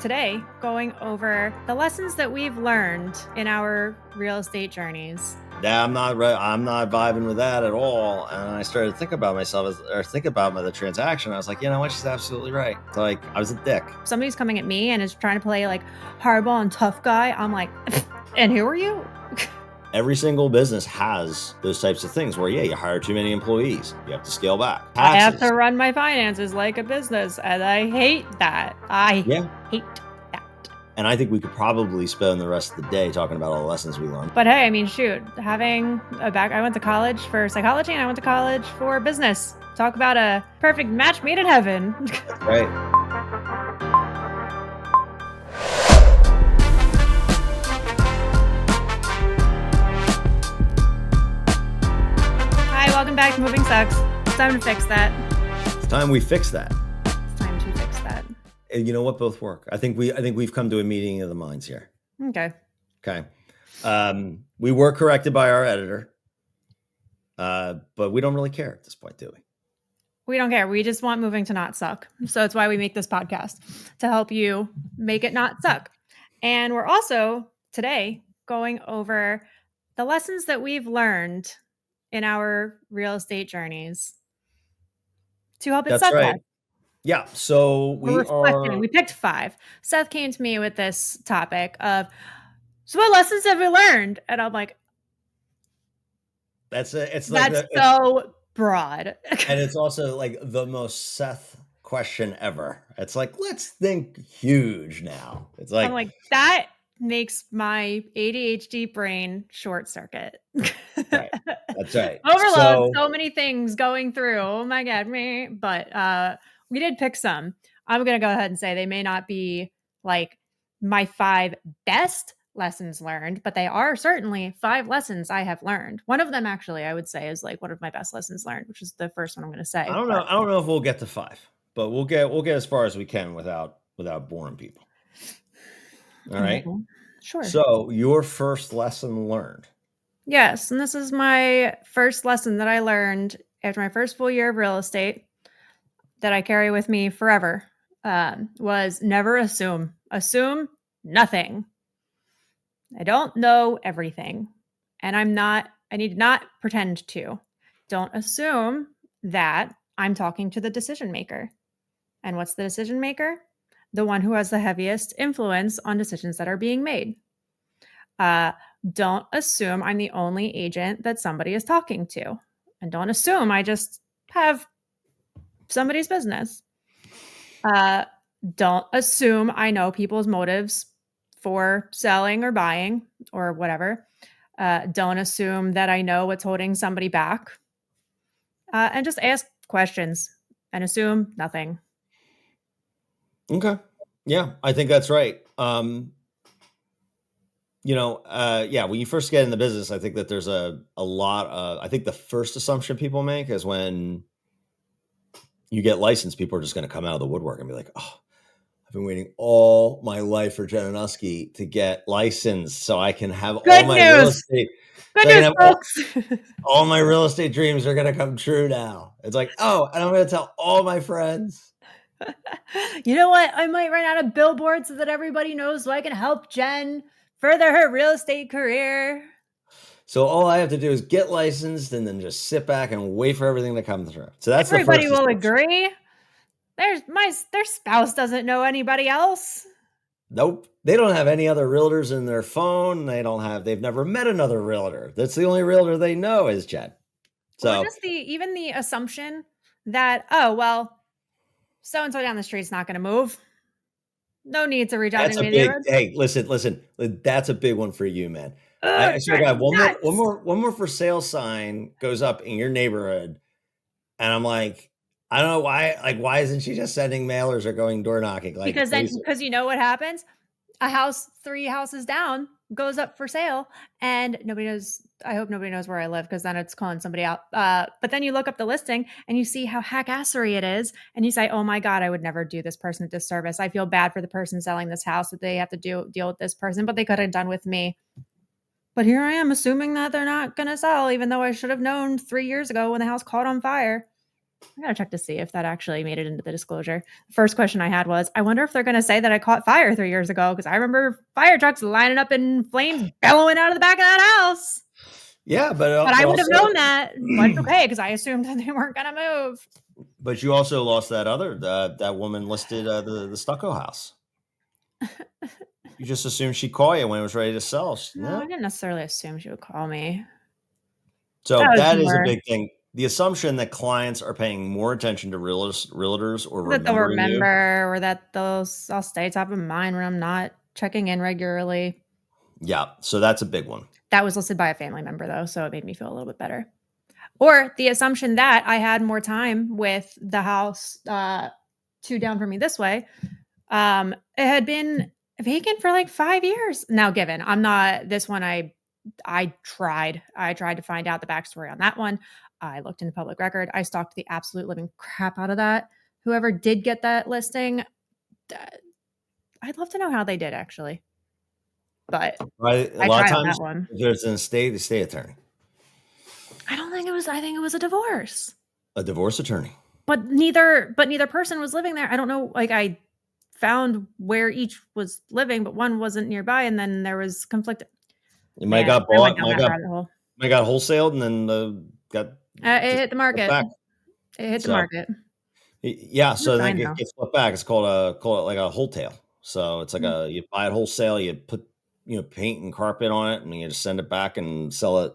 today going over the lessons that we've learned in our real estate journeys. Yeah, I'm not vibing with that at all. And I started to think about think about the transaction. I was like, you know what? She's absolutely right. It's like I was a dick. Somebody's coming at me and is trying to play like hardball and tough guy. I'm like, and who are you? Every single business has those types of things where, yeah, you hire too many employees. You have to scale back. I have Taxes. to run my finances like a business, and I hate that. I hate that. And I think we could probably spend the rest of the day talking about all the lessons we learned. But hey, I mean, shoot, I went to college for psychology and I went to college for business. Talk about a perfect match made in heaven. That's right. Welcome back to Moving Sucks. It's time to fix that. It's time we fix that. It's time to fix that. And you know what? Both work. I think we've come to a meeting of the minds here. Okay. We were corrected by our editor, but we don't really care at this point, do we? We don't care. We just want moving to not suck. So it's why we make this podcast, to help you make it not suck. And we're also today going over the lessons that we've learned in our real estate journeys to help it suck less. Yeah. So we picked 5. Seth came to me with this topic of, so what lessons have we learned? And I'm like, that's so broad. And it's also like the most Seth question ever. It's like, let's think huge now. It's like, I'm like, that makes my ADHD brain short circuit. Right. That's right. Overload, so many things going through. Oh my God, me. But we did pick some. I'm going to go ahead and say they may not be like my 5 best lessons learned, but they are certainly 5 lessons I have learned. One of them actually, I would say, is like one of my best lessons learned, which is the first one I'm going to say. I don't know if we'll get to 5, but we'll get as far as we can without boring people. All right. Sure. So your first lesson learned. Yes. And this is my first lesson that I learned after my first full year of real estate that I carry with me forever, was never assume. Assume nothing. I don't know everything. And I need not pretend to. Don't assume that I'm talking to the decision maker. And what's the decision maker? The one who has the heaviest influence on decisions that are being made. Don't assume I'm the only agent that somebody is talking to. And don't assume I just have somebody's business. Don't assume I know people's motives for selling or buying or whatever. Don't assume that I know what's holding somebody back. And just ask questions and assume nothing. Okay. Yeah, I think that's right. When you first get in the business, I think that there's a lot of, I think the first assumption people make is when you get licensed, people are just going to come out of the woodwork and be like, oh, I've been waiting all my life for Jen and Usky to get licensed so I can have all my real estate. All my real estate dreams are going to come true now. It's like, oh, and I'm going to tell all my friends. You know what? I might run out of billboards so that everybody knows, so I can help Jen further her real estate career. So all I have to do is get licensed and then just sit back and wait for everything to come through. So that's everybody will agree. Their spouse doesn't know anybody else. Nope. They don't have any other realtors in their phone. They've never met another realtor. That's the only realtor they know is Jen. So just even the assumption that, oh, well, so-and-so down the street's not going to move. No need to reach out to me. Hey, listen. That's a big one for you, man. I swear to God, one more for sale sign goes up in your neighborhood. And I'm like, I don't know why. Like, why isn't she just sending mailers or going door knocking? Like, because you know what happens? A house 3 houses down goes up for sale, and nobody knows. I hope nobody knows where I live, because then it's calling somebody out. But then you look up the listing and you see how hackassery it is, and you say, "Oh my God, I would never do this person a disservice. I feel bad for the person selling this house that they have to deal with this person, but they could have done with me." But here I am assuming that they're not going to sell, even though I should have known 3 years ago when the house caught on fire. I gotta check to see if that actually made it into the disclosure. The first question I had was, I wonder if they're gonna say that I caught fire 3 years ago because I remember fire trucks lining up in flames bellowing out of the back of that house. Yeah, but But I would have also, known that, but it's okay because I assumed that they weren't gonna move. but you also lost that other that woman listed the stucco house. You just assumed she'd call you when it was ready to sell. No, I No. didn't necessarily assume she would call me. That So was that is a more big thing. The assumption that clients are paying more attention to realtors or that they'll remembering you. remember or that I'll stay top of mind when I'm not checking in regularly. Yeah, so that's a big one. That was listed by a family member though, so it made me feel a little bit better. Or the assumption that I had more time with the house, 2 down from me this way. It had been vacant for like 5 years. Now given, I'm not this one I tried. I tried to find out the backstory on that one. I looked into public record. I stalked the absolute living crap out of that. Whoever did get that listing, I'd love to know how they did actually. But Right? A I lot of tried on that times, one. if there's an estate, the estate attorney, I think it was a divorce. a divorce attorney. But neither person was living there. I don't know, like I found where each was living, but one wasn't nearby, and then there was conflict. It might Man, got I went bought, down that rabbit hole. might got wholesaled, and then got It just hit the flipped market. back. It hit the So market. yeah, It's so then fine it though. gets flipped back. It's called it like a wholesale. So it's like Mm. you buy it wholesale, you put paint and carpet on it, and you just send it back and sell it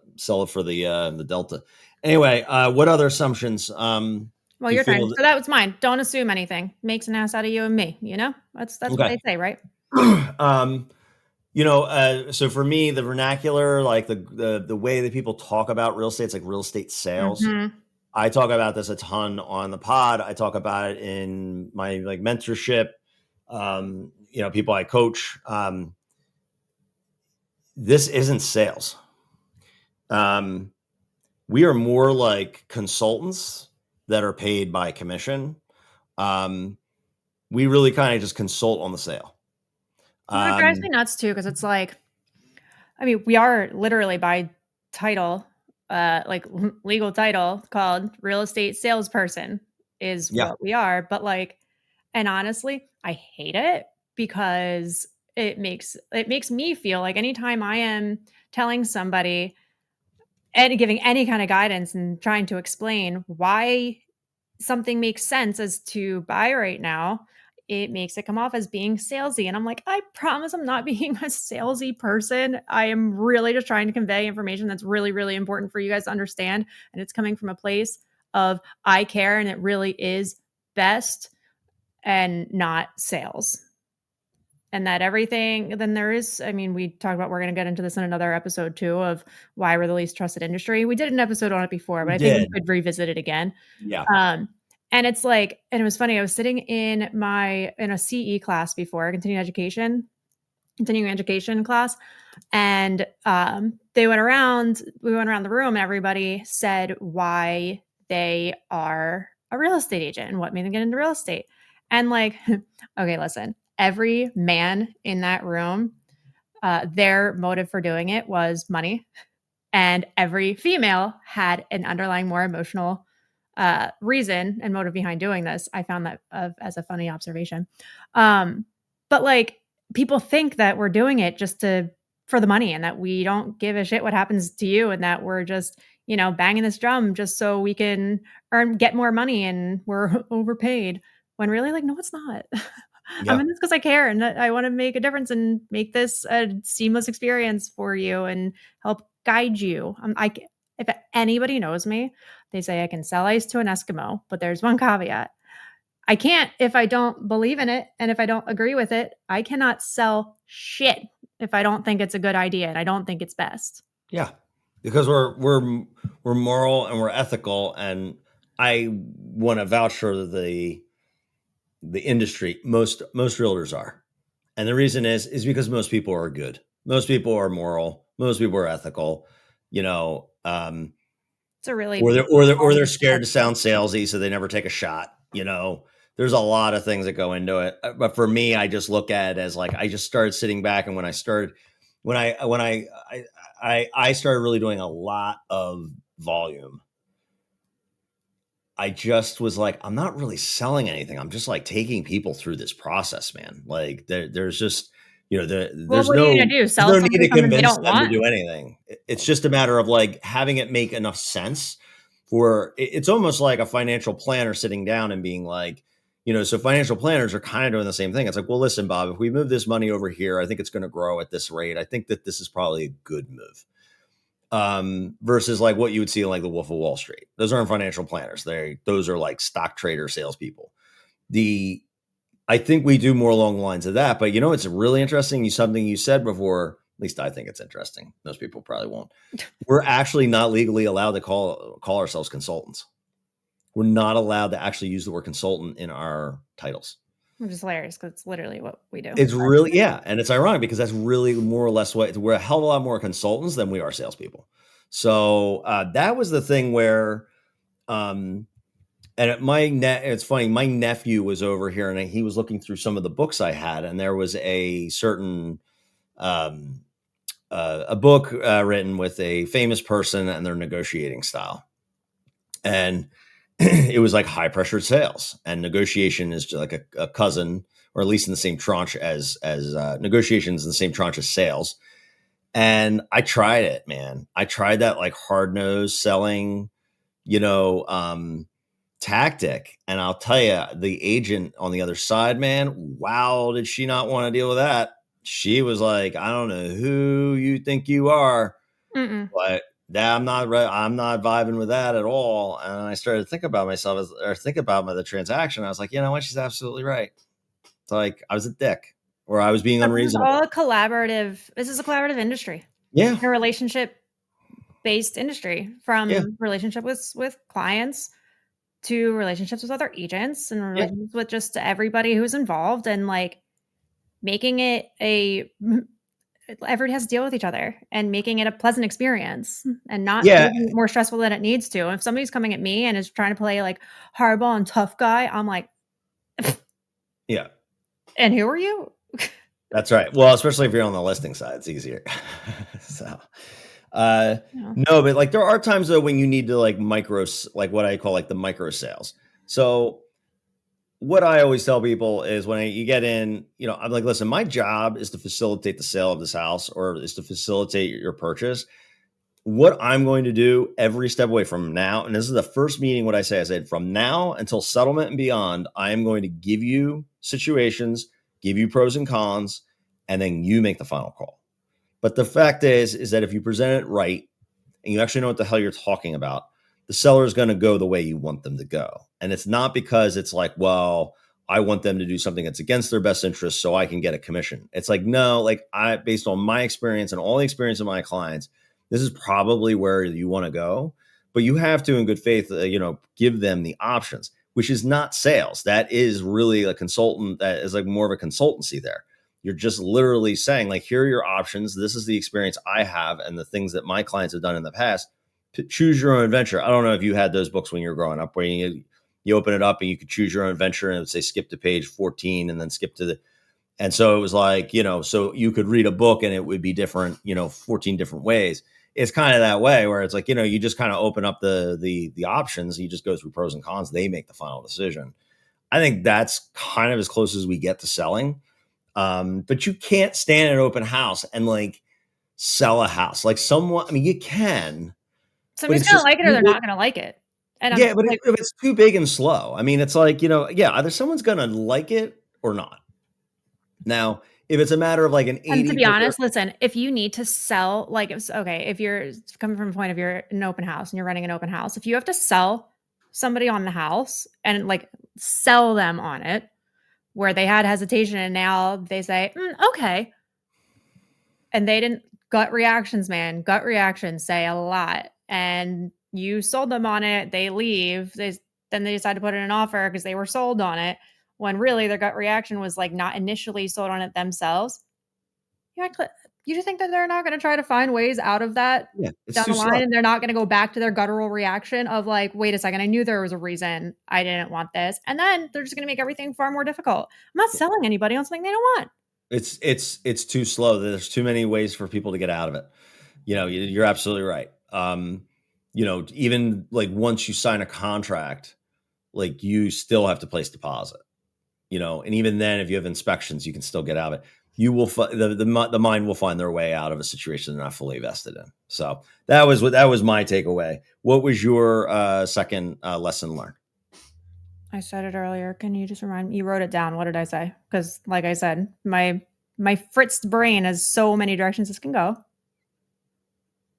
for the delta. Anyway, what other assumptions Well, do you your turn. feel? So that was mine. Don't assume anything. Makes an ass out of you and me, you know? That's what Okay. they say, right? um, so for me, the vernacular, like the way that people talk about real estate, it's like real estate sales. Mhm. I talk about this a ton on the pod. I talk about it in my like mentorship. People I coach. This isn't sales. Um, we are more like consultants that are paid by commission. Um, we really kind of just consult on the sale. Well, it drives me Um, nuts too because it's like I mean, we are literally by title, like legal title called real estate salesperson is yeah, what we are. But like, and honestly, I hate it because it makes me feel like anytime I am telling somebody and giving any kind of guidance and trying to explain why something makes sense as to buy right now, it makes it come off as being salesy. And I'm like, I promise I'm not being a salesy person. I am really just trying to convey information that's really, really important for you guys to understand. And it's coming from a place of I care and it really is best and not sales. And that everything, then there is, I mean, we talked about, we're going to get into this in another episode too of why we're the least trusted industry. We did an episode on it before, we but I think we did. could revisit it again. Yeah, Um, and it's like, and it was funny. I was sitting in a CE class before, continuing education class, and we went around the room, and everybody said why they are a real estate agent and what made them get into real estate. And like, okay, listen, every man in that room, their motive for doing it was money, and every female had an underlying more emotional reason and motive behind doing this. I found that as a funny observation. But like people think that we're doing it just to for the money and that we don't give a shit what happens to you and that we're just, banging this drum just so we can get more money and we're overpaid when really like no it's not. I'm yeah, in this because I care and I want to make a difference and make this a seamless experience for you and help guide you. If anybody knows me, they say I can sell ice to an Eskimo, but there's one caveat. I can't if I don't believe in it and if I don't agree with it. I cannot sell shit if I don't think it's a good idea and I don't think it's best. yeah. Because we're moral and we're ethical, and I want to vouch for the industry. Most realtors are. And the reason is because most people are good. Most people are moral. Most people are ethical. You know, It's a really or they're positive scared to perspective. sound salesy, so they never take a shot. There's a lot of things that go into it. But for me, I just look at it as like I just started sitting back, and when I started really doing a lot of volume. I just was like, I'm not really selling anything. I'm just like taking people through this process, man. Like there's just, Well, what are you gonna do? there's Sell no need somebody to something they convince don't them to want? do anything. It's just a matter of like having it make enough sense for it's almost like a financial planner sitting down and being like, so financial planners are kind of doing the same thing. It's like, well, listen, Bob, if we move this money over here, I think it's going to grow at this rate. I think that this is probably a good move. Versus like what you would see in like the Wolf of Wall Street. Those aren't financial planners. Those are like stock trader salespeople. I think we do more along the lines of that. But it's really interesting. Something you said before. At least I think it's interesting. Most people probably won't. We're actually not legally allowed to call ourselves consultants. We're not allowed to actually use the word consultant in our titles. Which is hilarious because it's literally what we do. It's really, yeah. And it's ironic because that's really more or less we're a hell of a lot more consultants than we are salespeople. So that was the thing where, and it's funny, my nephew was over here and he was looking through some of the books I had, and there was a certain, a book written with a famous person and their negotiating style. And it was like high pressure sales, and negotiation is just like a cousin, or at least in the same tranche as negotiations in the same tranche as sales. And I tried it, man. I tried that like hard nosed selling, you know, tactic. And I'll tell you, the agent on the other side, man, wow, did she not want to deal with that? She was like, I don't know who you think you are, Mm-mm. but I'm not vibing with that at all. And I started to think about myself think about the transaction. I was like, you know what? She's absolutely right. It's like I was a dick, or I was being But this is all unreasonable. a collaborative. This is a collaborative industry, Yeah. a relationship-based industry, Yeah. from relationship with clients to relationships with other agents and Yeah. relationships with just everybody who's involved, and like making it everybody has to deal with each other and making it a pleasant experience and not Yeah. making it more stressful than it needs to. And if somebody's coming at me and is trying to play like hardball and tough guy, I'm like, Yeah. and who are you? That's right. Well, especially if you're on the listing side, it's easier. So, uh, You know, no, but like there are times though when you need to like like what I call like the micro sales. So what I always tell people is when you get in, I'm like, listen, my job is to facilitate the sale of this house, or is to facilitate your purchase. What I'm going to do every step away from now, and this is the first meeting, what I said, from now until settlement and beyond, I am going to give you situations, give you pros and cons, and then you make the final call. But the fact is that if you present it right and you actually know what the hell you're talking about, the seller is going to go the way you want them to go. And it's not because it's like, well, I want them to do something that's against their best interest so I can get a commission. It's like, no, like based on my experience and all the experience of my clients, this is probably where you want to go. But you have to, in good faith, give them the options, which is not sales. That is really a consultant. That is like more of a consultancy there. You're just literally saying, like, here are your options. This is the experience I have and the things that my clients have done in the past. To choose your own adventure. I don't know if you had those books when you were growing up, where you open it up and you could choose your own adventure, and it would say skip to page 14 and then skip to the. And so it was like, so you could read a book and it would be different, 14 different ways. It's kind of that way where it's like, you just kind of open up the options. You just go through pros and cons. They make the final decision. I think that's kind of as close as we get to selling. But you can't stand at an open house and like sell a house. Like someone, I mean, you can, but somebody's it's gonna just like it or too they're big. not gonna like it. And I'm Yeah, but like, if it's too big and slow, I mean, it's like, yeah, either someone's gonna like it or not. Now, if it's a matter of like an and to 80 be per honest, listen, if you need to sell, like, it's okay, if you're coming from a point of you're in an open house and you're running an open house, if you have to sell somebody on the house and like sell them on it, where they had hesitation and now they say, okay, and they didn't, gut reactions, man, gut reactions say a lot. And you sold them on it, they leave, then they decide to put in an offer because they were sold on it when really their gut reaction was like not initially sold on it themselves. You act like, you just think that they're not gonna try to find ways out of that yeah, it's down too the line, slow. and they're not gonna go back to their guttural reaction of like, "Wait a second, I knew there was a reason I didn't want this," and then they're just gonna make everything far more difficult. I'm not selling anybody on something they don't want. It's too slow. There's too many ways for people to get out of it. You're absolutely right. Even like once you sign a contract, like you still have to place deposit, and even then, if you have inspections, you can still get out of it. You will the mind will find their way out of a situation they're not fully vested in. So that was my takeaway. What was your second lesson learned? I said it earlier. Can you just remind me? You wrote it down. What did I say? Because, like I said, my fritzed brain has so many directions this can go.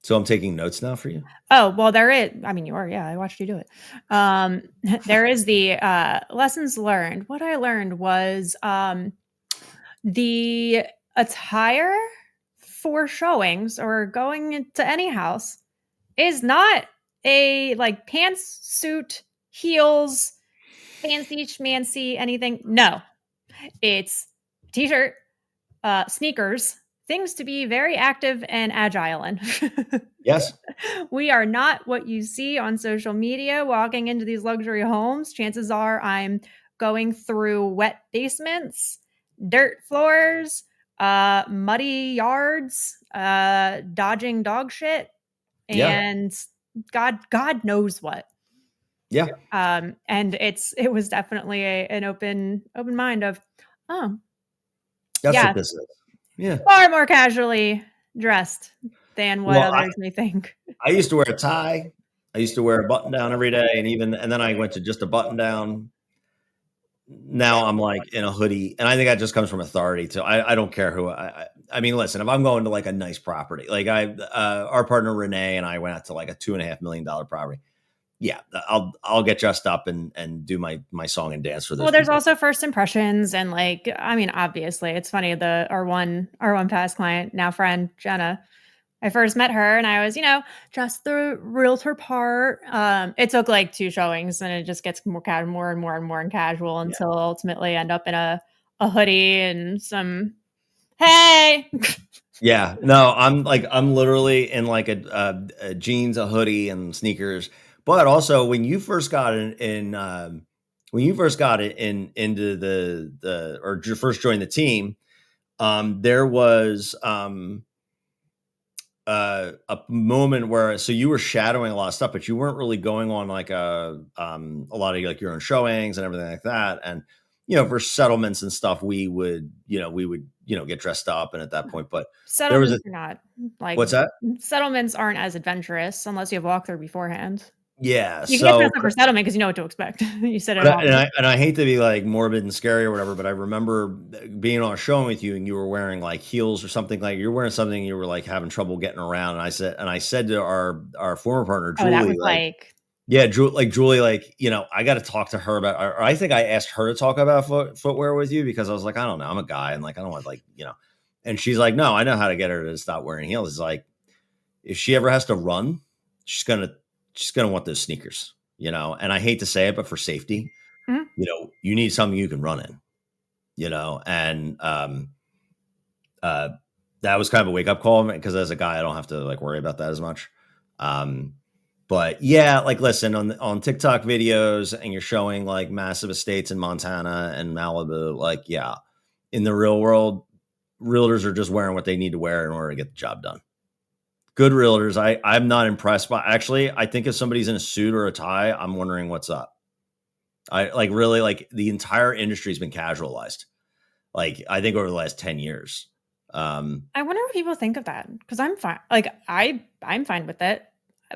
So I'm taking notes now for you. Oh, well, there is. I mean, you are. Yeah, I watched you do it. There is the lessons learned. What I learned was the attire for showings or going into any house is not a like pants, suit, heels, fancy schmancy, anything. No, it's t-shirt, sneakers, things to be very active and agile in. Yes. We are not what you see on social media walking into these luxury homes. Chances are I'm going through wet basements, dirt floors, muddy yards, dodging dog shit, Yeah. and God knows what. Yeah. And it was definitely an open mind of, oh, That's yeah, what this is. Yeah. far more casually dressed than what Well, others may think. I used to wear a tie. I used to wear a button down every day, and then I went to just a button down. Now I'm like in a hoodie, and I think that just comes from authority too. I don't care who I mean, listen, if I'm going to like a nice property, like our partner Renee and I went out to like a $2.5 million property. Yeah, I'll get dressed up and do my song and dance for those Well, there's people. also first impressions and like, I mean, obviously it's funny, our one past client, now friend, Jenna. I first met her and I was, just the realtor part. It took like 2 showings and it just gets more and more and more and casual Yeah, until ultimately end up in a hoodie and some, hey. yeah. No, I'm literally in like a jeans, a hoodie, and sneakers. But also, when you first got when you first got into first joined the team, there was a moment where so you were shadowing a lot of stuff, but you weren't really going on like a lot of like your own showings and everything like that. And for settlements and stuff, we would get dressed up, and at that point, but there was a Settlements are not like what's that? settlements aren't as adventurous unless you have walkthrough beforehand. Yeah. You can get So dressed up for settlement because you know what to expect. You sit at But I, home. and I hate to be like morbid and scary or whatever, but I remember being on a showing with you and you were wearing like heels or something, like you're wearing something, you were like having trouble getting around. And I said to our former partner, Oh, that Julie, was like, like yeah, Julie, like, I got to talk to her about, or I think I asked her to talk about footwear with you because I was like, I don't know, I'm a guy and like, I don't want and she's like, no, I know how to get her to stop wearing heels. It's like, if she ever has to run, she's going to, want those sneakers, and I hate to say it, but for safety, mhm. you need something you can run in, and uh, that was kind of a wake up call because as a guy, I don't have to like worry about that as much. Um, but yeah, like listen on TikTok videos, and you're showing like massive estates in Montana and Malibu. Like, yeah, in the real world, realtors are just wearing what they need to wear in order to get the job done. Good realtors, I'm not impressed by. Actually, I think if somebody's in a suit or a tie, I'm wondering what's up. I like really like the entire industry has been casualized. Like I think over the last 10 years. I wonder what people think of that because I'm fine. Like I'm fine with it,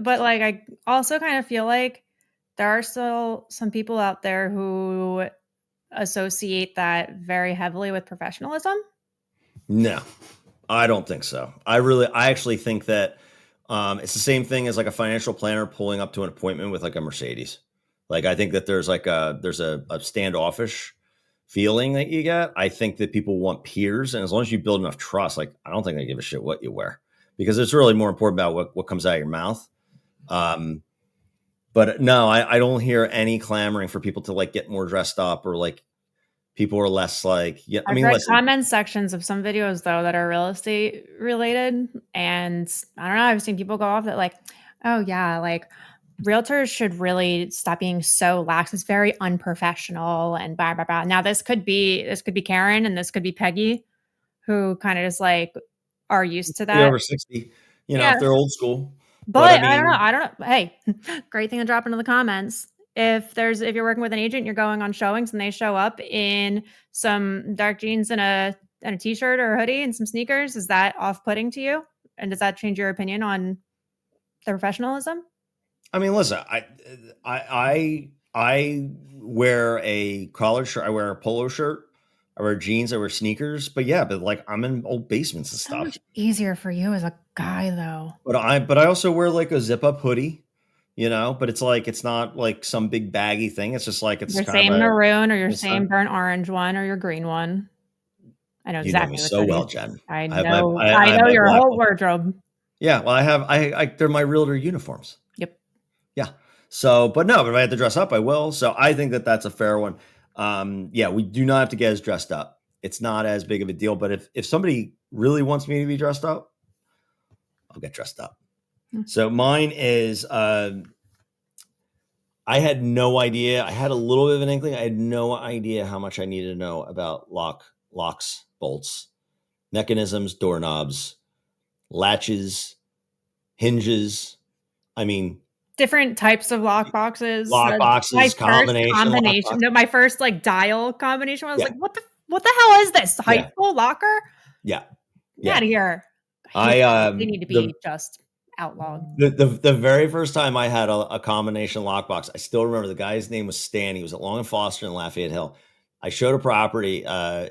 but like I also kind of feel like there are still some people out there who associate that very heavily with professionalism. No, I don't think so. I actually think that it's the same thing as like a financial planner pulling up to an appointment with like a Mercedes. Like I think that there's a standoffish feeling that you get. I think that people want peers, and as long as you build enough trust, like I don't think they give a shit what you wear because it's really more important about what comes out of your mouth. Um, but no, I don't hear any clamoring for people to like get more dressed up or like people are less like, yeah. I I've mean, read listen, comment sections of some videos though that are real estate related, and I don't know, I've seen people go off that like, "Oh yeah, like realtors should really stop being so lax. It's very unprofessional and blah blah blah." Now this could be Karen and this could be Peggy who kind of just like are used to be that. over 60, Yeah, if they're old school. But I but I don't know. mean, I don't know. Hey, great thing to drop into the comments. if you're working with an agent, you're going on showings and they show up in some dark jeans and a t-shirt or a hoodie and some sneakers, is that off-putting to you? And does that change your opinion on their professionalism? I mean, listen, I wear a collared shirt, I wear a polo shirt, I wear jeans, I wear sneakers, but yeah, but like I'm in old basements and So stuff. much easier for you as a guy, though. But I also wear like a zip up hoodie, but it's like it's not like some big baggy thing. It's just like it's Your kind of same a maroon or your it's not, same burnt orange one or your green one. I know you know me exactly which so well, hoodies. Jen. I I have my know I, I I have know my your black whole one. wardrobe. Yeah, well, I they're my realtor uniforms. Yep. Yeah. So, but no, but if I had to dress up, I will. So I think that that's a fair one. Yeah, we do not have to get as dressed up. It's not as big of a deal. But if somebody really wants me to be dressed up, I'll get dressed up. Hmm. So mine is I had no idea. I had a little bit of an inkling. I had no idea how much I needed to know about locks, bolts, mechanisms, doorknobs, latches, hinges. I mean, Different types of lock boxes. lock My boxes, first combination lock combination, box. no, my first like dial combination, I was Yeah, like, what the hell is this? High yeah, school locker? yeah, Get out yeah. of here. I hate I those. They need to the be just outlawed. the very first time I had a combination lockbox, I still remember the guy's name was Stan. He was at Long and Foster in Lafayette Hill. I showed a property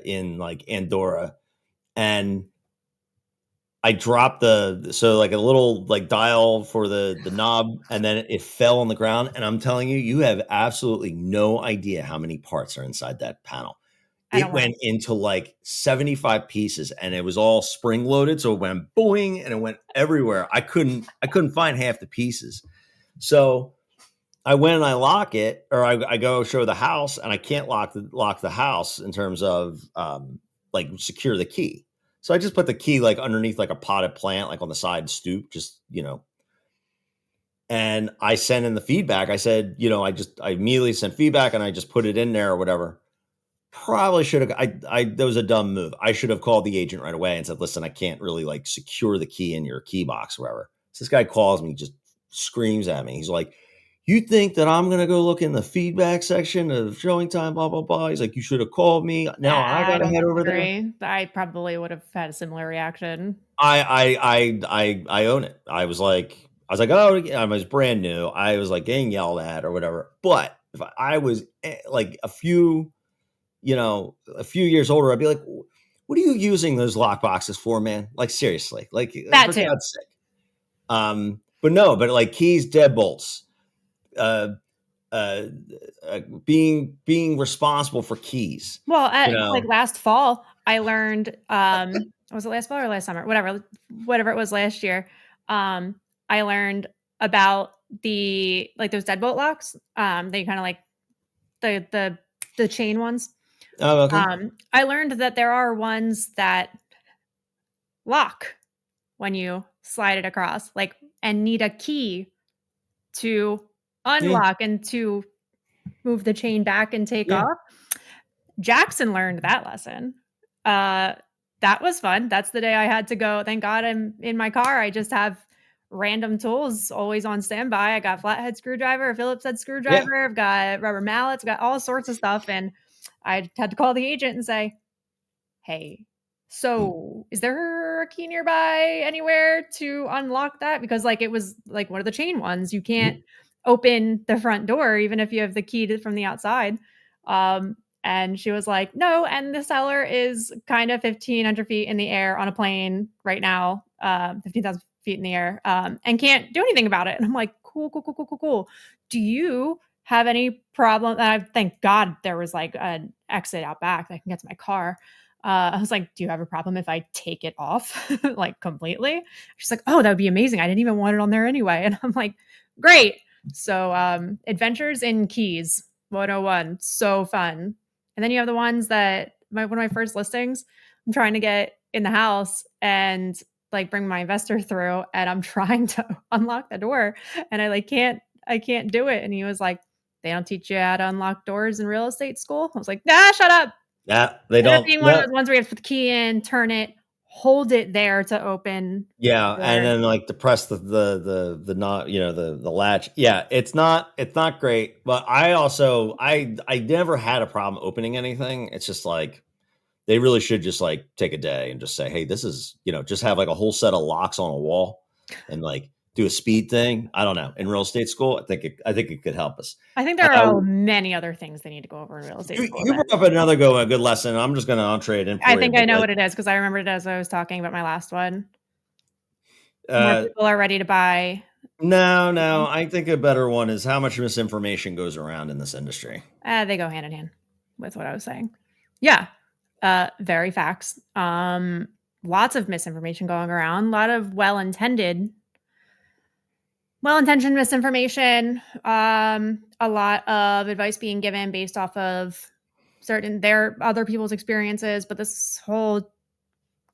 in like Andorra, and I dropped like a little like dial for the knob, and then it fell on the ground. And I'm telling you, you have absolutely no idea how many parts are inside that panel. I don't It want went into like 75 pieces, and it was all spring loaded, so it went boing and it went everywhere. I couldn't find half the pieces. So I went and I lock it, or I go show the house, and I can't lock the house in terms of like secure the key. So I just put the key like underneath like a potted plant, like on the side stoop, and I sent in the feedback. I said, I immediately sent feedback and I just put it in there or whatever. Probably should have. That was a dumb move. I should have called the agent right away and said, "Listen, I can't really like secure the key in your key box, or whatever." So this guy calls me, just screams at me. He's like, "You think that I'm gonna go look in the feedback section of showing time? Blah blah blah." He's like, "You should have called me. Now I I gotta don't head over there." disagree. I probably would have had a similar reaction. I own it. I was like, oh, yeah, I was brand new. I was like getting yelled at or whatever. But if I was like a few years older, I'd be like, what are you using those lock boxes for, man? Like, seriously, like, That for too. God's sake. But no, but like keys, deadbolts, uh, uh, being responsible for keys, Well, you at like know, last fall, I learned, was it last fall or last summer? Whatever it was last year. I learned about those deadbolt locks. They kind of like the chain ones. oh, okay. I learned that there are ones that lock when you slide it across, like, and need a key to Yeah. unlock and to move the chain back and take Yeah. off. Jackson learned that lesson. Uh, that was fun. That's the day I had to go. Thank God I'm in my car. I just have random tools always on standby. I got flathead screwdriver, a Phillips head Yeah. screwdriver, I've got rubber mallets, I've got all sorts of stuff. And I had to call the agent and say, hey, Mm. so is there a key nearby anywhere to unlock that? Because like it was like one of the chain ones. You can't Mhm. open the front door even if you have the key from the outside. And she was like, no, and the seller is kind of 1,500 feet in the air on a plane right now, 15,000 feet in the air, and can't do anything about it. And I'm like, cool, cool, cool, cool, cool, cool. Do you have any problem? And I thank God there was like an exit out back that I can get to my car. I was like, "Do you have a problem if I take it off, like, completely?" She's like, "Oh, that would be amazing. I didn't even want it on there anyway." And I'm like, "Great." So, Adventures in Keys 101, so fun. And then you have the ones that one of my first listings, I'm trying to get in the house and, like, bring my investor through, and I'm trying to unlock the door, and I can't do it, and he was like, "They don't teach you how to unlock doors in real estate school?" I was like, "Nah, shut up." Yeah. They Ended up don't. being one of No. those ones where you have to put the key in, turn it, hold it there to open Yeah, and your. then like to press the not, the latch. Yeah, it's not great. But I also I never had a problem opening anything. It's just like they really should just like take a day and just say, hey, this is, just have like a whole set of locks on a wall and like do a speed thing. I don't know. In real estate school, I think it could help us. I think Uh, there are many other things they need to go over in real estate you, school you that brought up another a good lesson. I'm just gonna entree it in I for you, think I but know like what it is because I remembered it as I was talking about my last one. More uh people are ready to buy. no, I think a better one is how much misinformation goes around in this industry. They go hand in hand with what I was saying. Yeah. Very facts. Lots of misinformation going around, a lot of well-intentioned misinformation, a lot of advice being given based off of their other people's experiences, but this whole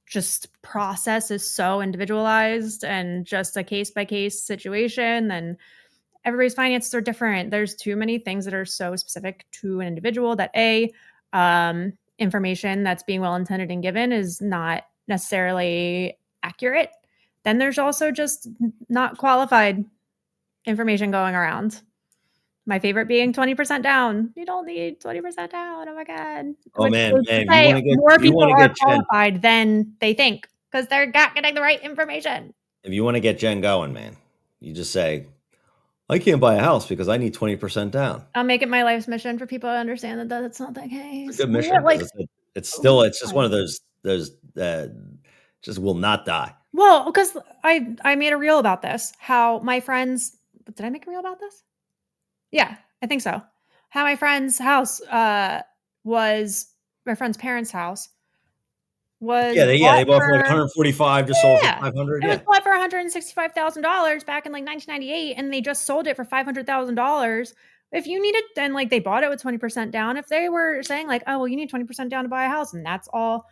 just process is so individualized and just a case by case situation, and everybody's finances are different. There's too many things that are so specific to an individual that information that's being well intended and given is not necessarily accurate. Then there's also just not qualified information going around. My favorite being 20% down. You don't need 20% down. Oh my God. Oh Which man, is to man, if you say want to get more if you people want to are get Jen qualified than they think because they're not getting the right information. if you want to get Jen going, man, you just say, I can't buy a house because I need 20% down. I'll make it my life's mission for people to understand that that's not the It's a case. good We get mission because like, it's just one of those just will not die. well, because I made a reel about this. How my friends, did I make a reel about this? Yeah, I think so. How my friend's house was my friend's parents' house was Yeah, they bought bought for like for. 145, just sold for Yeah. 500. It was Yeah. bought for $165,000 back in, like, 1998, and they just sold it for $500,000. If you needed and, like, they bought it with 20% down, if they were saying, like, "Oh, well, you need 20% down to buy a house," and that's all,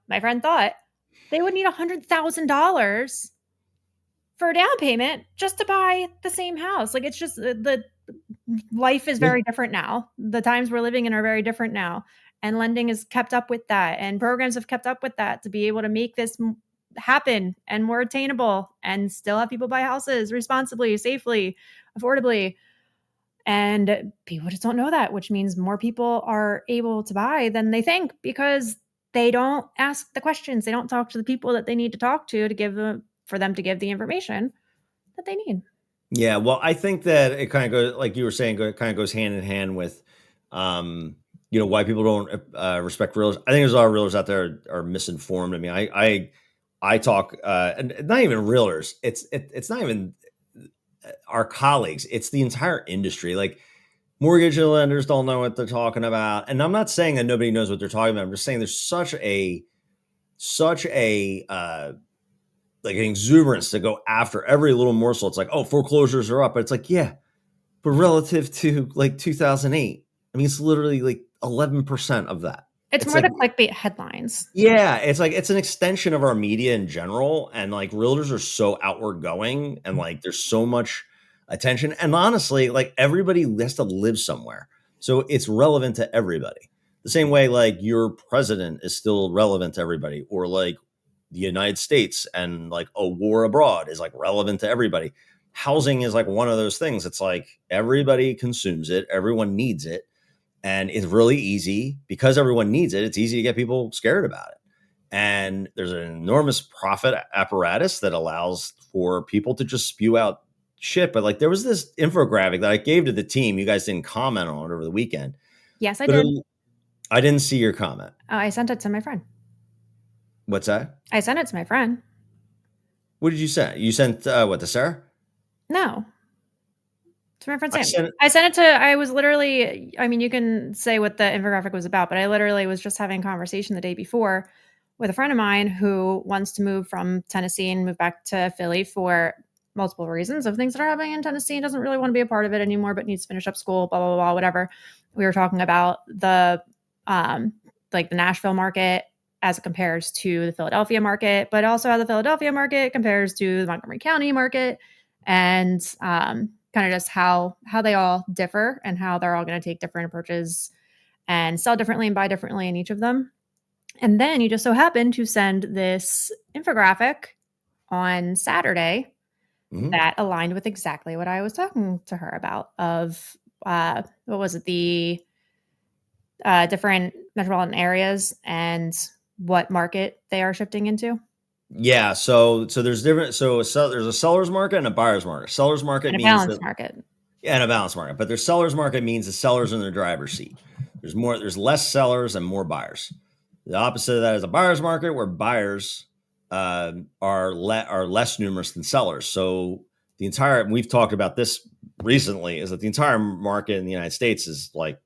my friend thought, they would need $100,000 for a down payment just to buy the same house. Like, it's just the life is Yeah. very different now. The times we're living in are very different now, and lending has kept up with that, and programs have kept up with that to be able to make this happen and more attainable and still have people buy houses responsibly, safely, affordably. And people just don't know that, which means more people are able to buy than they think because they don't ask the questions. They don't talk to the people that they need to talk to give them for them to give the information that they need. Yeah, well, I think that it kind of goes, like you were saying, it kind of goes hand in hand with, why people don't respect realtors. I think there's a lot of realtors out there are misinformed. I mean, I talk, and not even realtors. It's not even our colleagues. It's the entire industry. Like mortgage lenders don't know what they're talking about, and I'm not saying that nobody knows what they're talking about. I'm just saying there's such a like an exuberance to go after every little morsel. It's like, oh, foreclosures are up. But it's like, yeah, but relative to like 2008, I mean, it's literally like 11% of that. It's It's more like, the clickbait headlines. yeah, it's like it's an extension of our media in general. And like realtors are so outward going and like there's so much attention. And honestly, like everybody has to live somewhere. So it's relevant to everybody. The same way like your president is still relevant to everybody, or like the United States and like a war abroad is like relevant to everybody. Housing is like one of those things. It's like everybody consumes it, everyone needs it. And it's really easy because everyone needs it. It's easy to get people scared about it. And there's an enormous profit apparatus that allows for people to just spew out shit. But like there was this infographic that I gave to the team. You guys didn't comment on it over the weekend, Yes, I but did. I didn't see your comment. I sent it to my friend. What's that? I sent it to my friend. What did you send? You sent what, to Sarah? No, to my friend I Sam. sent I sent it to. I was literally. I mean, you can say what the infographic was about, but I literally was just having a conversation the day before with a friend of mine who wants to move from Tennessee and move back to Philly for multiple reasons of things that are happening in Tennessee and doesn't really want to be a part of it anymore, but needs to finish up school. Blah blah blah. Whatever. We were talking about um, like the Nashville market as it compares to the Philadelphia market, but also how the Philadelphia market compares to the Montgomery County market, and kind of just how they all differ and how they're all going to take different approaches and sell differently and buy differently in each of them. And then you just so happened to send this infographic on Saturday Mhm. that aligned with exactly what I was talking to her about of, what was it? The, different metropolitan areas and what market they are shifting into, Yeah, so there's different there's a seller's market and a buyer's market. Seller's market and a means that balanced market. yeah, and a balanced market, but their seller's market means the sellers in their driver's seat. There's less sellers and more buyers. The opposite of that is a buyer's market where buyers are less numerous than sellers. So the entire we've talked about this recently is that the entire market in the United States is like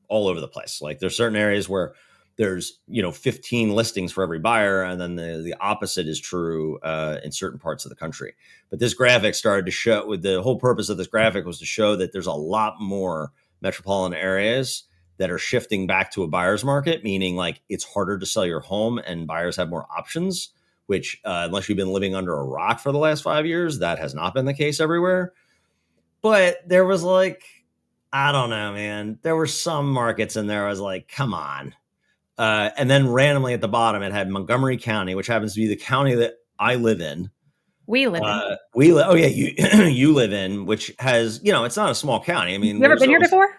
all over the place. Like there's certain areas where there's 15 listings for every buyer, and then the opposite is true in certain parts of the country. But this graphic started to show, with the whole purpose of this graphic was to show that there's a lot more metropolitan areas that are shifting back to a buyer's market, meaning like it's harder to sell your home and buyers have more options. Which, unless you've been living under a rock for the last 5 years, that has not been the case everywhere. But there was like, I don't know, man. There were some markets in there I was like, come on. And then randomly at the bottom, it had Montgomery County, which happens to be the county that I live in. We live in. Oh yeah, you you live in, which has, it's not a small county. I mean, You ever been here before?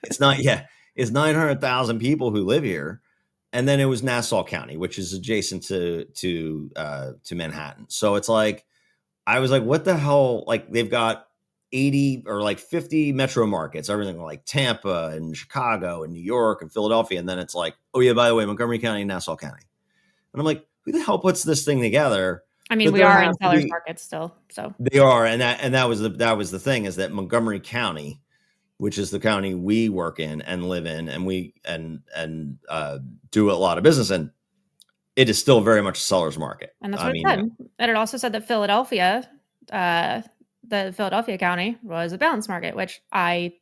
it's not, yeah, it's 900,000 people who live here. And then it was Nassau County, which is adjacent to Manhattan. So it's like, I was like, what the hell? Like they've got 80 or like 50 metro markets, everything like Tampa and Chicago and New York and Philadelphia. And then it's like, oh yeah, by the way, Montgomery County and Nassau County. And I'm like, who the hell puts this thing together? I mean, That we there are have in to sellers be, markets still, so. they are. And that was the thing, is that Montgomery County, which is the county we work in and live in, and we and do a lot of business in, it is still very much a seller's market. And that's I what it mean, said. And it also said that Philadelphia, uh, the Philadelphia County was a balanced market, which I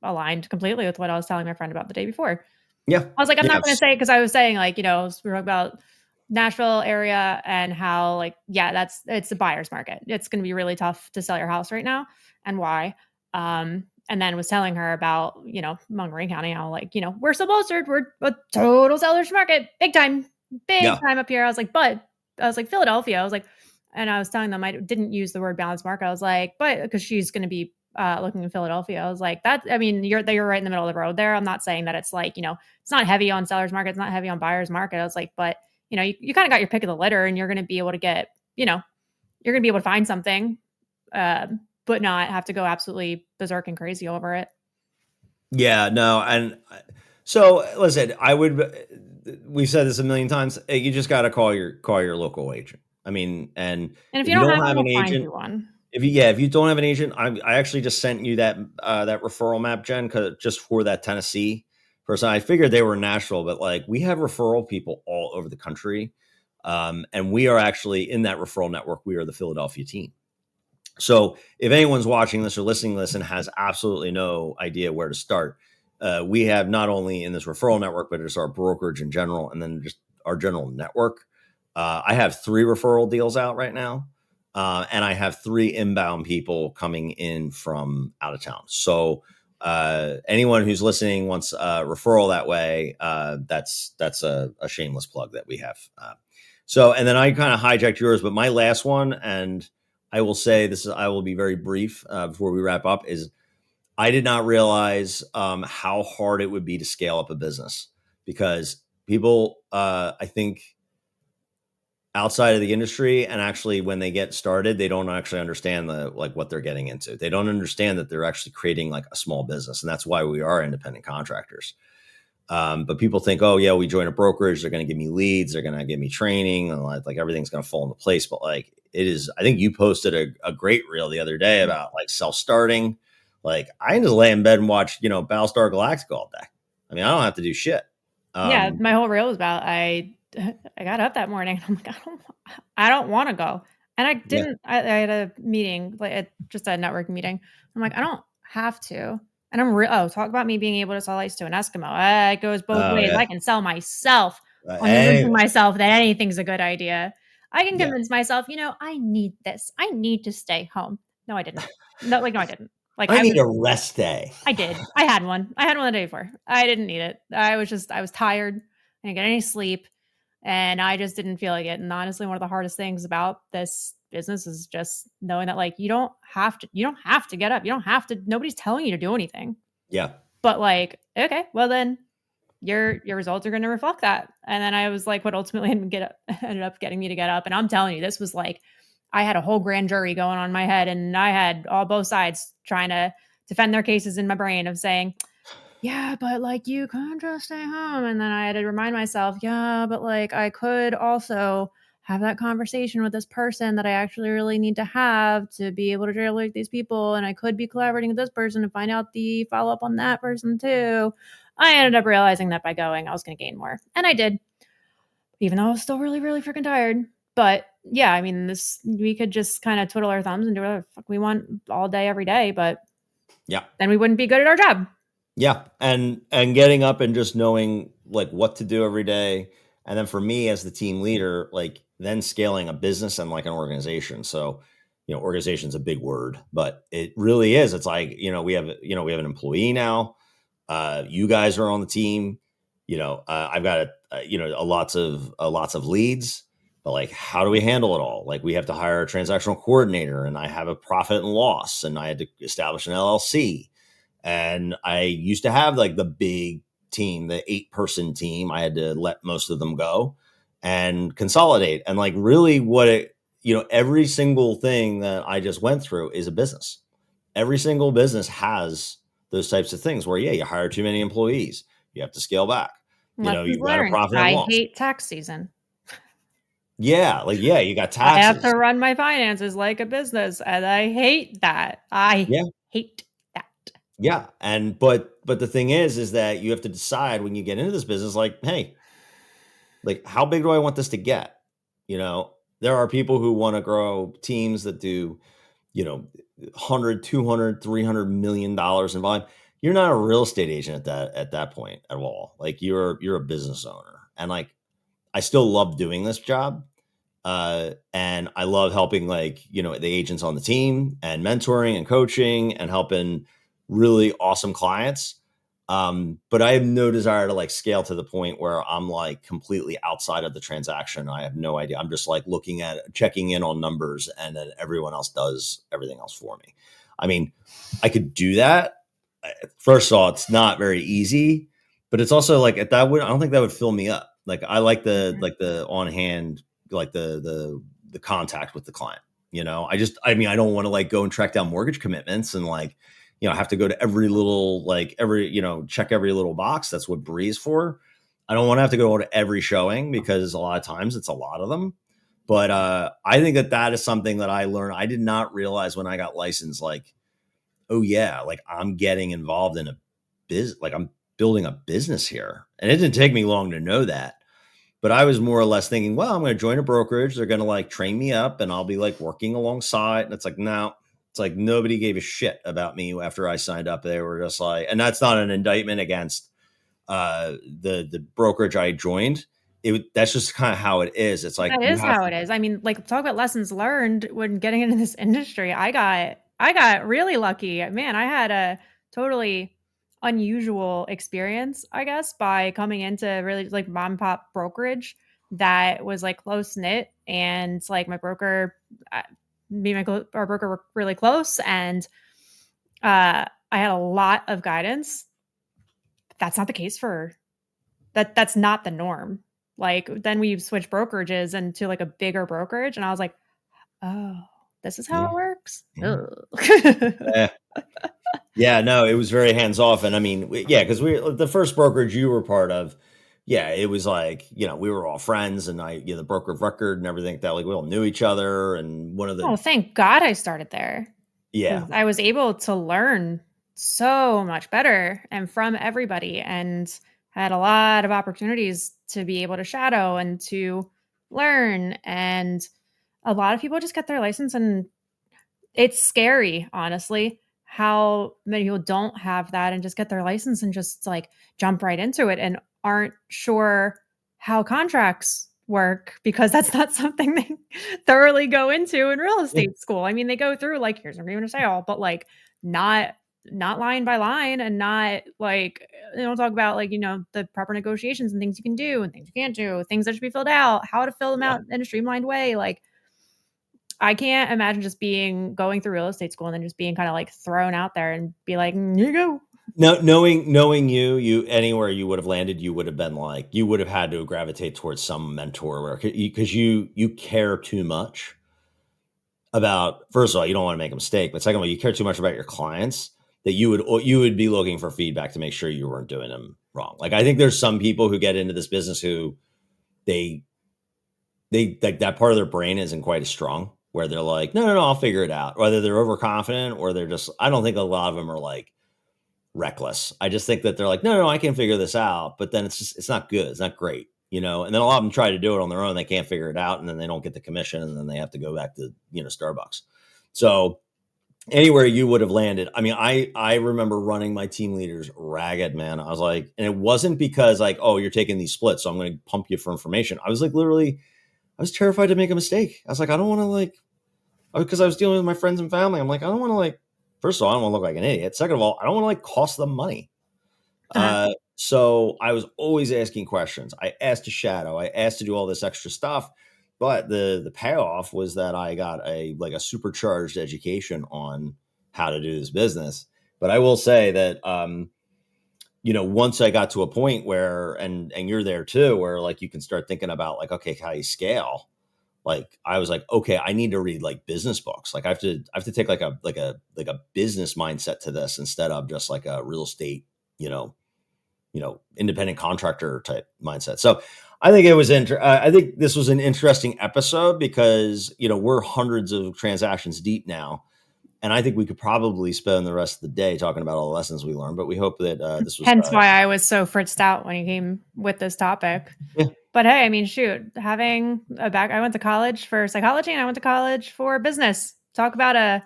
aligned completely with what I was telling my friend about the day before. yeah, I was like, I'm not going to yes, say, because I was saying, like, we were talking about Nashville area and how, like, yeah, it's a buyer's market. It's going to be really tough to sell your house right now, and why. And then was telling her about, Montgomery County, how, like, we're so bolstered. We're a total seller's market, big yeah, time up here. I was like, Philadelphia. I was like, and I was telling them I didn't use the word balanced market. I was like, but because she's going to be looking in Philadelphia. I was like, that, I mean, you're right in the middle of the road there. I'm not saying that it's like, it's not heavy on sellers market. It's not heavy on buyers market. I was like, but you kind of got your pick of the litter, and you're going to be able to get, you're going to be able to find something, but not have to go absolutely berserk and crazy over it. yeah. No, and so listen, we've said this a million times. You just got to call your local agent. I mean, and And if if you you don't don't have one, have we'll an find agent, you one. if you don't have an agent, I actually just sent you that referral map, Jen, just for that Tennessee person. I figured they were in Nashville, but like we have referral people all over the country, and we are actually in that referral network. We are the Philadelphia team. So if anyone's watching this or listening to this and has absolutely no idea where to start, we have not only in this referral network, but it's our brokerage in general, and then just our general network. I have 3 referral deals out right now, and I have 3 inbound people coming in from out of town. So anyone who's listening wants a referral that way, that's a shameless plug that we have. And then I kind of hijacked yours, but my last one, and I will say this is, I will be very brief before we wrap up, is I did not realize how hard it would be to scale up a business, because people, I think, outside of the industry, and actually when they get started, they don't actually understand what they're getting into. They don't understand that they're actually creating like a small business, and that's why we are independent contractors. But people think, oh yeah, we join a brokerage, they're going to give me leads, they're going to give me training, and like everything's going to fall into place. But like it is, I think you posted a great reel the other day about like self-starting. Like I can just lay in bed and watch, Battlestar Galactica all day. I mean, I don't have to do shit. Yeah, Um, my whole reel was about I got up that morning, and I'm like, I don't want to go. And I yeah. didn't. I had a meeting, like just a networking meeting. I'm like, I don't have to. And talk about me being able to sell ice to an Eskimo. It goes both Oh ways. yeah. I can sell myself on convincing Anyway, myself that anything's a good idea. I can yeah. convince myself, I need this. I need to stay home. No, I didn't. No, I didn't. Like I need a rest day. I did. I had one. I had one the day before. I didn't need it. I was tired. I didn't get any sleep, and I just didn't feel like it. And honestly, one of the hardest things about this business is just knowing that like you don't have to get up. You don't have to, nobody's telling you to do anything. Yeah. But like, okay, well then your results are going to reflect that. And then I was like, what ultimately ended up getting me to get up. And I'm telling you, this was like, I had a whole grand jury going on in my head, and I had all both sides trying to defend their cases in my brain of saying, yeah, but like you could just stay home. And then I had to remind myself, yeah, but like I could also have that conversation with this person that I actually really need to have to be able to jailbreak these people. And I could be collaborating with this person to find out the follow up on that person too. I ended up realizing that by going, I was going to gain more. And I did, even though I was still really, really freaking tired. But yeah, I mean, we could just kind of twiddle our thumbs and do whatever the fuck we want all day, every day. But Yeah. then we wouldn't be good at our job. Yeah. And getting up and just knowing like what to do every day. And then for me as the team leader, like then scaling a business and like an organization. So, organization's a big word, but it really is. It's like, we have an employee now. You guys are on the team. I've got lots of leads, but like, how do we handle it all? Like, we have to hire a transactional coordinator, and I have a profit and loss, and I had to establish an LLC. And I used to have like the big team, the 8-person team. I had to let most of them go and consolidate. And like, really, every single thing that I just went through is a business. Every single business has those types of things where, yeah, you hire too many employees, you have to scale back. Lessons You've got a learned. profit and I loss. hate tax season. Yeah, like, yeah, you got I have taxes. to run my finances like a business, and I hate that. I Yeah, hate that. yeah, and but the thing is that you have to decide when you get into this business, like, hey, like, how big do I want this to get? There are people who want to grow teams that do, 100, 200, 300 million dollars in volume. You're not a real estate agent at that point at all. Like, you're a business owner, and like, I still love doing this job. And I love helping, like, the agents on the team and mentoring and coaching and helping really awesome clients. But I have no desire to like scale to the point where I'm like completely outside of the transaction. I have no idea. I'm just like looking at it, checking in on numbers, and then everyone else does everything else for me. I mean, I could do that. First of all, it's not very easy, but it's also like, I don't think that would fill me up. Like, I like the on hand, like the contact with the client. I don't want to like go and track down mortgage commitments and like, have to go to every little, like check every little box. That's what Bree's for. I don't want to have to go to every showing, because a lot of times it's a lot of them. But I think that is something that I learned. I did not realize when I got licensed, like, oh yeah, like I'm getting involved in a business, like I'm building a business here. And it didn't take me long to know that. But I was more or less thinking, well, I'm going to join a brokerage. They're going to like train me up, and I'll be like working alongside. And it's like, no, it's like nobody gave a shit about me after I signed up. They were just like, and that's not an indictment against the brokerage I joined. That's just kind of how it is. It's like, That you is have how to, it is. I mean, like, talk about lessons learned when getting into this industry. I got really lucky. Man, I had a totally unusual experience, I guess, by coming into really like mom and pop brokerage that was like close knit, and like my broker, uh, me and our broker were really close, and I had a lot of guidance. That's not the case for that's not the norm. Like, then we switched brokerages into like a bigger brokerage, and I was like, "Oh, this is how yeah, it works?" yeah. Ugh. Eh, yeah, no, it was very hands off. And I mean, yeah, because the first brokerage you were part of, yeah, it was like, we were all friends, and the broker of record and everything like that. Like, we all knew each other. And one of Oh, the, thank God I started there, yeah, 'cause I was able to learn so much better and from everybody, and had a lot of opportunities to be able to shadow and to learn. And a lot of people just get their license, and it's scary, honestly, how many people don't have that and just get their license and just like jump right into it and aren't sure how contracts work, because that's not something they thoroughly go into in real yeah, estate school. I mean, they go through like, here's an agreement of sale, but like not not line by line and not like, talk about like, the proper negotiations and things you can do and things you can't do, things that should be filled out, how to fill them Yeah. out in a streamlined way. Like, I can't imagine just going through real estate school and then just being kind of like thrown out there and be like, here you go. No, knowing you anywhere you would have landed, you would have been like, you would have had to gravitate towards some mentor because you care too much about, first of all, you don't want to make a mistake, but second of all, you care too much about your clients that you would be looking for feedback to make sure you weren't doing them wrong. Like, I think there's some people who get into this business who they like that part of their brain isn't quite as strong, where they're like, no, I'll figure it out. Whether they're overconfident or they're just, I don't think a lot of them are like reckless. I just think that they're like, no, I can figure this out. But then it's not good. It's not great, And then a lot of them try to do it on their own. They can't figure it out. And then they don't get the commission. And then they have to go back to, Starbucks. So anywhere you would have landed. I mean, I remember running my team leaders ragged, man. I was like, and it wasn't because like, oh, you're taking these splits, so I'm going to pump you for information. I was like, literally, I was terrified to make a mistake. I was like, I don't want to like, because I was dealing with my friends and family. I'm like, I don't want to like, first of all, I don't want to look like an idiot. Second of all, I don't want to like cost them money. So I was always asking questions. I asked to shadow. I asked to do all this extra stuff. But the payoff was that I got a supercharged education on how to do this business. But I will say that, once I got to a point where, and you're there too, where like you can start thinking about like, okay, how you scale. Like I was like, okay, I need to read like business books. Like I have to take like a business mindset to this instead of just like a real estate, independent contractor type mindset. So I think it was I think this was an interesting episode because, we're hundreds of transactions deep now. And I think we could probably spend the rest of the day talking about all the lessons we learned, but we hope that this was Hence why I was so fritzed out when you came with this topic. Yeah. But hey, I mean, shoot, having I went to college for psychology and I went to college for business. Talk about a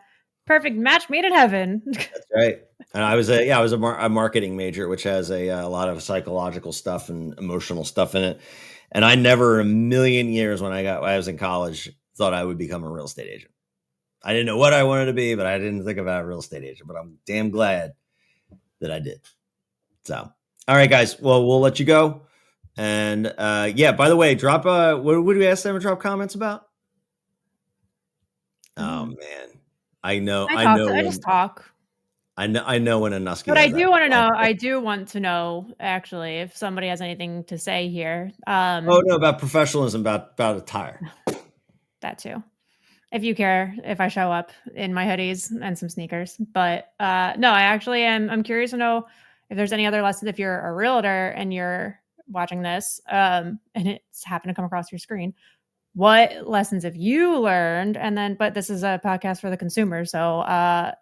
perfect match made in heaven. That's right. And I was a marketing major, which has a lot of psychological stuff and emotional stuff in it. And I never in a million years when I was in college thought I would become a real estate agent. I didn't know what I wanted to be, but I didn't think about a real estate agent, but I'm damn glad that I did. So, all right, guys. Well, we'll let you go. And by the way, drop what do we ask them to drop comments about? Oh man. I know. I just talk. I know when a Nusky. But I do want to know. I do want to know actually if somebody has anything to say here. Oh no, about professionalism, about attire. That too. If you care, if I show up in my hoodies and some sneakers, but no, I actually am. I'm curious to know if there's any other lessons. If you're a realtor and you're watching this, and it's happened to come across your screen, what lessons have you learned? And then, but this is a podcast for the consumer. So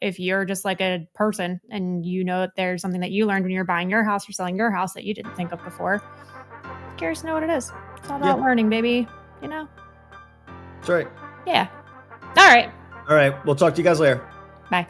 if you're just like a person and that there's something that you learned when you're buying your house or selling your house that you didn't think of before, I'm curious to know what it is. It's all about learning, baby. That's right. Yeah. All right. We'll talk to you guys later. Bye.